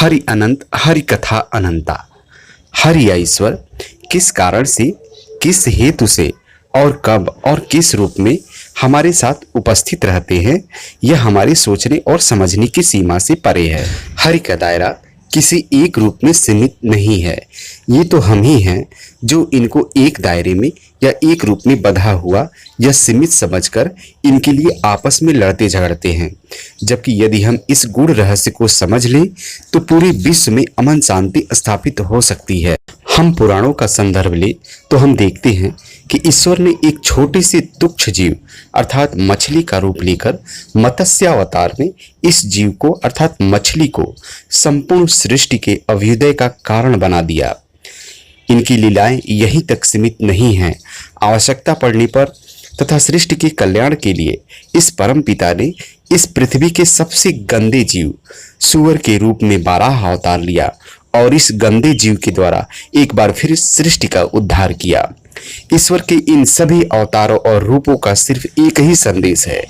हरि अनंत, हरि कथा अनंता। हरि या ईश्वर किस कारण से, किस हेतु से और कब और किस रूप में हमारे साथ उपस्थित रहते हैं, यह हमारे सोचने और समझने की सीमा से परे है। हरि का दायरा किसी एक रूप में सीमित नहीं है। ये तो हम ही हैं जो इनको एक दायरे में या एक रूप में बंधा हुआ या सीमित समझकर इनके लिए आपस में लड़ते झगड़ते हैं। जबकि यदि हम इस गूढ़ रहस्य को समझ लें तो पूरे विश्व में अमन शांति स्थापित हो सकती है। हम पुराणों का संदर्भ ले तो हम देखते हैं कि ईश्वर ने एक छोटे से तुच्छ जीव अर्थात मछली का रूप लेकर मत्स्यावतार में इस जीव को अर्थात मछली को संपूर्ण सृष्टि के अभ्युदय का कारण बना दिया। इनकी लीलाएं यहीं तक सीमित नहीं हैं। आवश्यकता पड़ने पर तथा सृष्टि के कल्याण के लिए इस परम पिता ने इस पृथ्वी के सबसे गंदे जीव सूअर के रूप में बारह अवतार लिया और इस गंदे जीव के द्वारा एक बार फिर सृष्टि का उद्धार किया। ईश्वर के इन सभी अवतारों और रूपों का सिर्फ एक ही संदेश है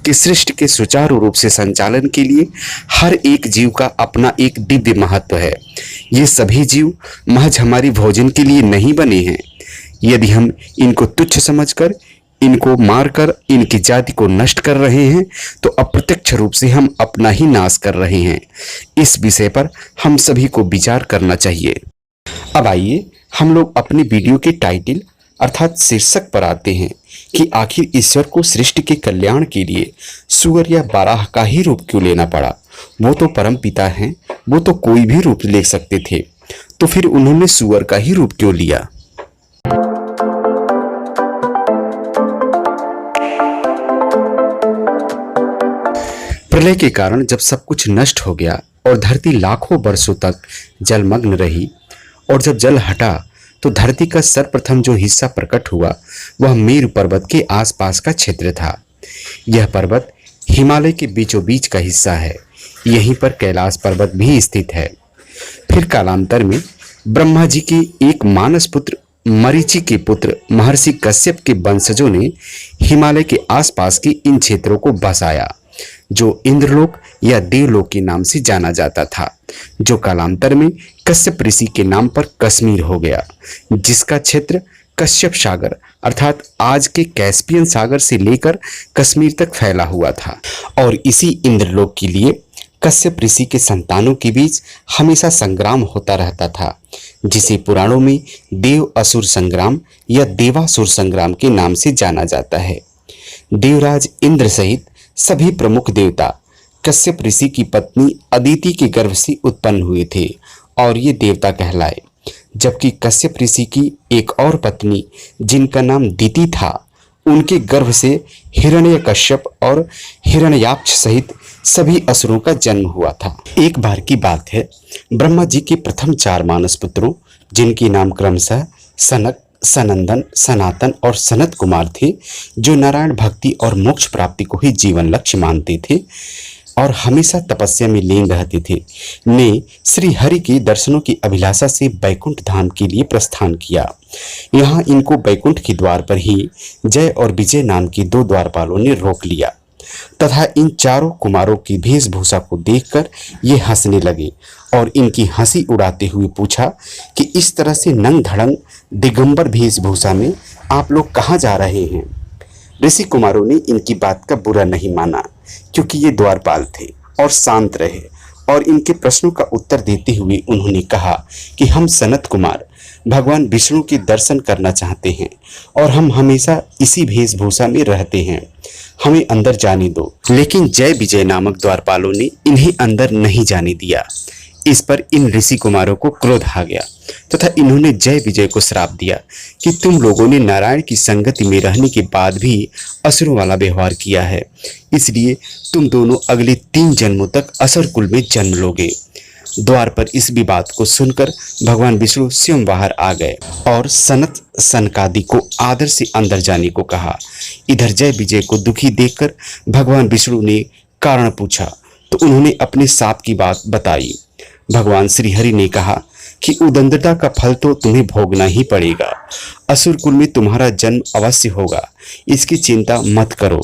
कि सृष्टि के सुचारू रूप से संचालन के लिए हर एक जीव का अपना एक दिव्य महत्व है। ये सभी जीव महज हमारी भोजन के लिए नहीं बने हैं। यदि हम इनको तुच्छ समझकर, इनको मारकर इनकी जाति को नष्ट कर रहे हैं तो अप्रत्यक्ष रूप से हम अपना ही नाश कर रहे हैं। इस विषय पर हम सभी को विचार करना चाहिए। अब आइए हम लोग अपने वीडियो के टाइटल अर्थात शीर्षक पर आते हैं कि आखिर ईश्वर को सृष्टि के कल्याण के लिए सूअर या बारह का ही रूप क्यों लेना पड़ा। वो तो परम पिता हैं, वो तो कोई भी रूप ले सकते थे, तो फिर उन्होंने सूअर का ही रूप क्यों लिया। प्रलय के कारण जब सब कुछ नष्ट हो गया और धरती लाखों वर्षों तक जलमग्न रही और जब जल हटा तो धरती का सर्वप्रथम जो हिस्सा प्रकट हुआ वह मेरु पर्वत के आसपास का क्षेत्र था। यह पर्वत हिमालय के बीचों बीच का हिस्सा है। यहीं पर कैलाश पर्वत भी स्थित है। फिर कालांतर में ब्रह्मा जी के एक मानस पुत्र मरीचि के पुत्र महर्षि कश्यप के वंशजों ने हिमालय के आसपास के इन क्षेत्रों को बसाया जो इंद्रलोक या देवलोक के नाम से जाना जाता था, जो कालांतर में कश्यप ऋषि के नाम पर कश्मीर हो गया, जिसका क्षेत्र कश्यप सागर अर्थात आज के कैस्पियन सागर से लेकर कश्मीर तक फैला हुआ था। और इसी इंद्रलोक के लिए कश्यप ऋषि के संतानों के बीच हमेशा संग्राम होता रहता था, जिसे पुराणों में देव असुर संग्राम या देवासुर संग्राम के नाम से जाना जाता है। देवराज इंद्र सहित सभी प्रमुख देवता कश्यप ऋषि की पत्नी अदिति के गर्भ से उत्पन्न हुए थे और ये देवता कहलाए। जबकि कश्यप ऋषि की एक और पत्नी जिनका नाम दिति था, उनके गर्भ से हिरण्यकश्यप और हिरण्याक्ष सहित सभी असुरों का जन्म हुआ था। एक बार की बात है, ब्रह्मा जी के प्रथम 4 मानस पुत्रों जिनके नाम क्रमशः सनक, सनंदन, सनातन और सनत कुमार थे, जो नारायण भक्ति और मोक्ष प्राप्ति को ही जीवन लक्ष्य मानते थे और हमेशा तपस्या में लीन रहते थे, ने श्री हरि के दर्शनों की अभिलाषा से बैकुंठ धाम के लिए प्रस्थान किया। यहाँ इनको बैकुंठ के द्वार पर ही जय और विजय नाम के 2 द्वारपालों ने रोक लिया तथा इन चारों कुमारों की वेशभूषा को देखकर ये हंसने लगे और इनकी हंसी उड़ाते हुए पूछा कि इस तरह से नंग धड़ंग दिगंबर वेशभूषा में आप लोग कहाँ जा रहे हैं। ऋषि कुमारों ने इनकी बात का बुरा नहीं माना, क्योंकि ये द्वारपाल थे और शांत रहे और इनके प्रश्नों का उत्तर देते हुए उन्होंने कहा कि हम सनत कुमार भगवान विष्णु के दर्शन करना चाहते हैं और हम हमेशा इसी वेशभूषा में रहते हैं, हमें अंदर जाने दो। लेकिन जय विजय नामक द्वारपालों ने इन्हें अंदर नहीं जाने दिया। इस पर इन ऋषि कुमारों को क्रोध आ गया तथा इन्होंने जय विजय को श्राप दिया कि तुम लोगों ने नारायण की संगति में रहने के बाद भी असुरों वाला व्यवहार किया है, इसलिए तुम दोनों अगले 3 जन्मों तक असुर कुल में जन्म लोगे। द्वार पर इस विवाद को सुनकर भगवान विष्णु स्वयं बाहर आ गए और सनत सनकादि को आदर से अंदर जाने को कहा। इधर जय विजय को दुखी देखकर भगवान विष्णु ने कारण पूछा तो उन्होंने अपने साप की बात बताई। भगवान श्री हरि ने कहा कि उदंडता का फल तो तुम्हें भोगना ही पड़ेगा। असुर कुल में तुम्हारा जन्म अवश्य होगा, इसकी चिंता मत करो।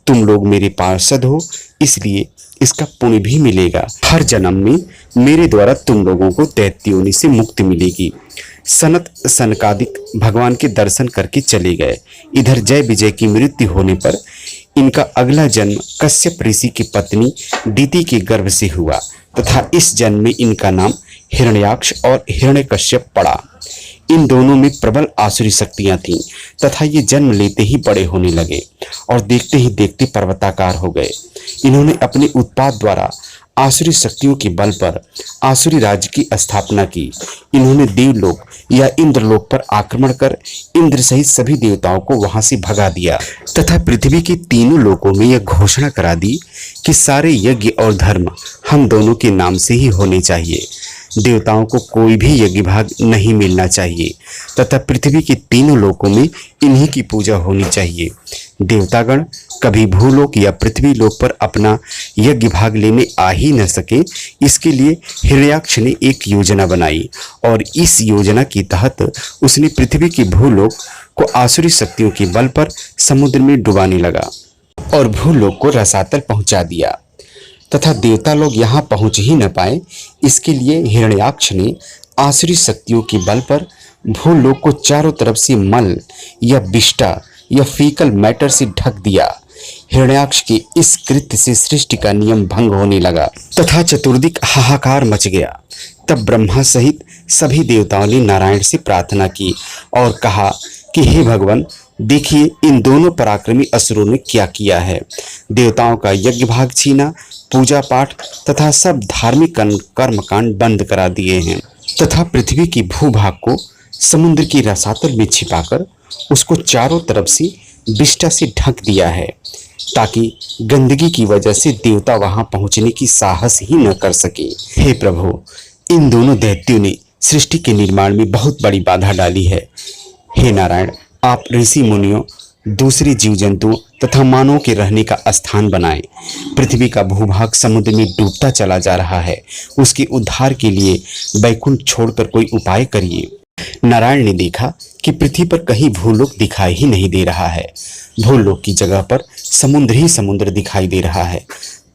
तुम लोग मेरे पार्षद हो, इसलिए इसका पुण्य भी मिलेगा। हर जन्म में मेरे द्वारा तुम लोगों को दैत्य योनि से मुक्ति मिलेगी। सनत सनकादिक भगवान के दर्शन करके चले गए। इधर जय विजय की मृत्यु होने पर इनका अगला जन्म कश्यप ऋषि की पत्नी दीति के गर्भ से हुआ तथा इस जन्म में इनका नाम हिरण्याक्ष और हिरण्यकश्यप पड़ा। इन दोनों में प्रबल आसुरी शक्तियां थीं तथा ये जन्म लेते ही बड़े होने लगे और देखते ही देखते पर्वताकार हो गए। इन्होंने अपने उत्पाद द्वारा आसुरी शक्तियों के बल पर आसुरी राज्य की स्थापना की। इन्होंने देवलोक या इंद्रलोक पर आक्रमण कर इंद्र सहित सभी देवताओं को वहां से भगा दिया तथा पृथ्वी के तीनों लोकों में यह घोषणा करा दी कि सारे यज्ञ और धर्म हम दोनों के नाम से ही होने चाहिए। देवताओं को कोई भी यज्ञ भाग नहीं मिलना चाहिए तथा पृथ्वी के तीनों लोकों में इन्हीं की पूजा होनी चाहिए। देवतागण कभी भूलोक या पृथ्वी लोक पर अपना यज्ञ भाग लेने आ ही न सके, इसके लिए हिरण्याक्ष ने एक योजना बनाई और इस योजना के तहत उसने पृथ्वी के भूलोक को आसुरी शक्तियों के बल पर समुद्र में डुबाने लगा और भूलोक को रसातल पहुंचा दिया तथा देवता लोग यहाँ पहुंच ही न पाए। इसके लिए हिरण्याक्ष ने आसुरी शक्तियों के बल पर भूलोक को चारों तरफ से मल या विष्टा या फीकल मैटर से ढक दिया। हिरण्याक्ष के इस कृत्य से सृष्टि का नियम भंग होने लगा तथा चतुर्दिक हाहाकार मच गया। तब ब्रह्मा सहित सभी देवताओं ने नारायण से प्रार्थना की और कहा कि हे भगवान, देखिए इन दोनों पराक्रमी असुरों ने क्या किया है। देवताओं का यज्ञ भाग छीना, पूजा पाठ तथा सब धार्मिक कर्मकांड बंद करा दिए हैं तथा पृथ्वी की भूभाग को समुद्र की रसातल में छिपाकर उसको चारों तरफ से विष्टा से ढक दिया है ताकि गंदगी की वजह से देवता वहां पहुंचने की साहस ही न कर सके। हे प्रभु, इन दोनों दैत्यों ने सृष्टि के निर्माण में बहुत बड़ी बाधा डाली है। हे नारायण, आप ऋषि मुनियों, दूसरे जीव जंतुओं तथा मानवों के रहने का स्थान बनाएं। पृथ्वी का भूभाग समुद्र में डूबता चला जा रहा है, उसके उद्धार के लिए वैकुंठ छोड़कर कोई उपाय करिए। नारायण ने देखा कि पृथ्वी पर कहीं भूलोक दिखाई ही नहीं दे रहा है। भूलोक की जगह पर समुद्र ही समुद्र दिखाई दे रहा है।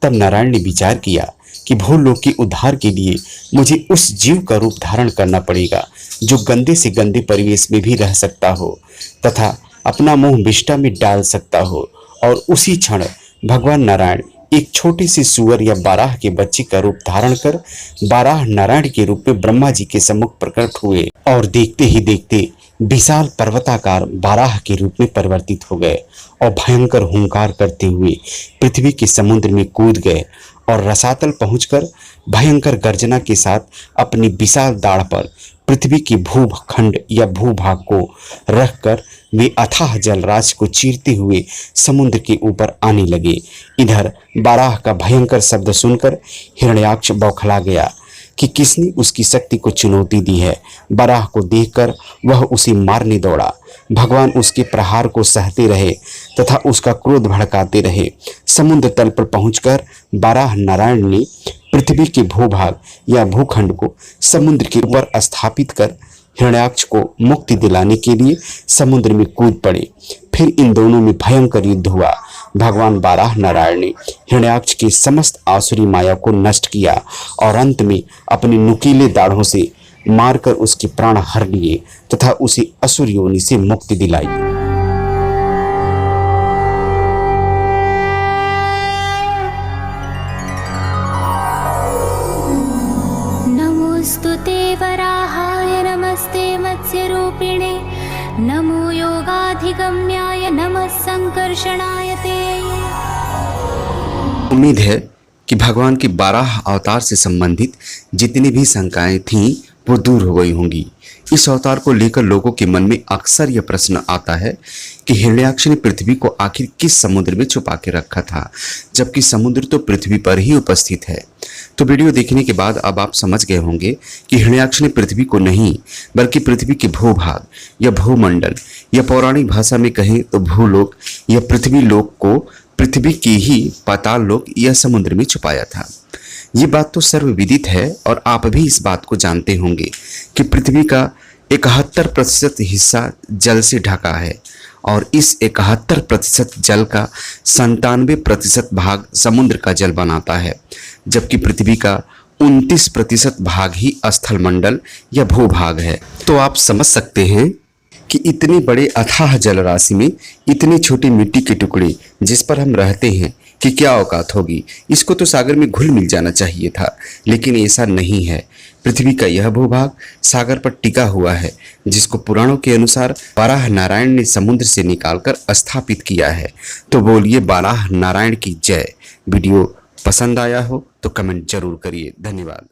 तब नारायण ने विचार किया कि भूलोक के उद्धार के लिए मुझे उस जीव का रूप धारण करना पड़ेगा जो गंदे से गंदे परिवेश में भी रह सकता हो तथा अपना मुंह विष्टा में डाल सकता हो। और उसी क्षण भगवान नारायण एक छोटे से सूअर या बाराह के बच्चे का रूप धारण कर बाराह नारायण के रूप में ब्रह्मा जी के सम्मुख प्रकट हुए और देखते ही देखते विशाल पर्वताकार बाराह के रूप में परिवर्तित हो गए और भयंकर हुंकार करते हुए पृथ्वी के समुद्र में कूद गए और रसातल पहुंचकर भयंकर गर्जना के साथ अपनी विशाल दाढ़ पर पृथ्वी की भूखंड या भूभाग को रखकर वे अथाह जलराशि को चीरते हुए समुद्र के ऊपर आने लगे। इधर बाराह का भयंकर शब्द सुनकर हिरण्याक्ष बौखला गया कि किसने उसकी शक्ति को चुनौती दी है। बाराह को देखकर वह उसे मारने दौड़ा। भगवान उसके प्रहार को सहते रहे तथा उसका क्रोध भड़काते रहे। समुद्र तल पर पहुंचकर बाराह नारायण ने पृथ्वी के भूभाग या भूखंड को समुद्र के ऊपर स्थापित कर हिरण्याक्ष को मुक्ति दिलाने के लिए समुद्र में कूद पड़े। फिर इन दोनों में भयंकर युद्ध हुआ। भगवान बाराह नारायण ने हिरण्याक्ष की समस्त आसुरी माया को नष्ट किया और अंत में अपने नुकीले दाढ़ों से मारकर उसके प्राण हर लिए तथा उसे असुर योनि से मुक्ति दिलाई। नमोस्तुते वराहाय नमस्ते मत्स्यरूपिणे नमो योगाधिगम्याय नमः संकर्षणाय ते। उम्मीद है कि भगवान के 12 अवतार से संबंधित जितनी भी शंकाएं थीं वो दूर हो गई होंगी। इस अवतार को लेकर लोगों के मन में अक्सर यह प्रश्न आता है कि हिरण्याक्ष ने पृथ्वी को आखिर किस समुद्र में छुपा के रखा था, जबकि समुद्र तो पृथ्वी पर ही उपस्थित है। तो वीडियो देखने के बाद अब आप समझ गए होंगे कि हिरण्याक्ष ने पृथ्वी को नहीं बल्कि पृथ्वी के भूभाग या भूमंडल या पौराणिक भाषा में कहें तो भूलोक या पृथ्वी लोक को पृथ्वी के ही पाताल लोक या समुद्र में छुपाया था। ये बात तो सर्वविदित है और आप भी इस बात को जानते होंगे कि पृथ्वी का 71% हिस्सा जल से ढका है और इस 71% जल का 97% भाग समुद्र का जल बनाता है, जबकि पृथ्वी का 29% भाग ही स्थल मंडल या भूभाग है। तो आप समझ सकते हैं कि इतने बड़े अथाह जल राशि में इतने छोटे मिट्टी के टुकड़े जिस पर हम रहते हैं कि क्या औकात होगी। इसको तो सागर में घुल मिल जाना चाहिए था, लेकिन ऐसा नहीं है। पृथ्वी का यह भूभाग सागर पर टिका हुआ है, जिसको पुराणों के अनुसार बाराह नारायण ने समुद्र से निकालकर स्थापित किया है। तो बोलिए बाराह नारायण की जय। वीडियो पसंद आया हो तो कमेंट जरूर करिए। धन्यवाद।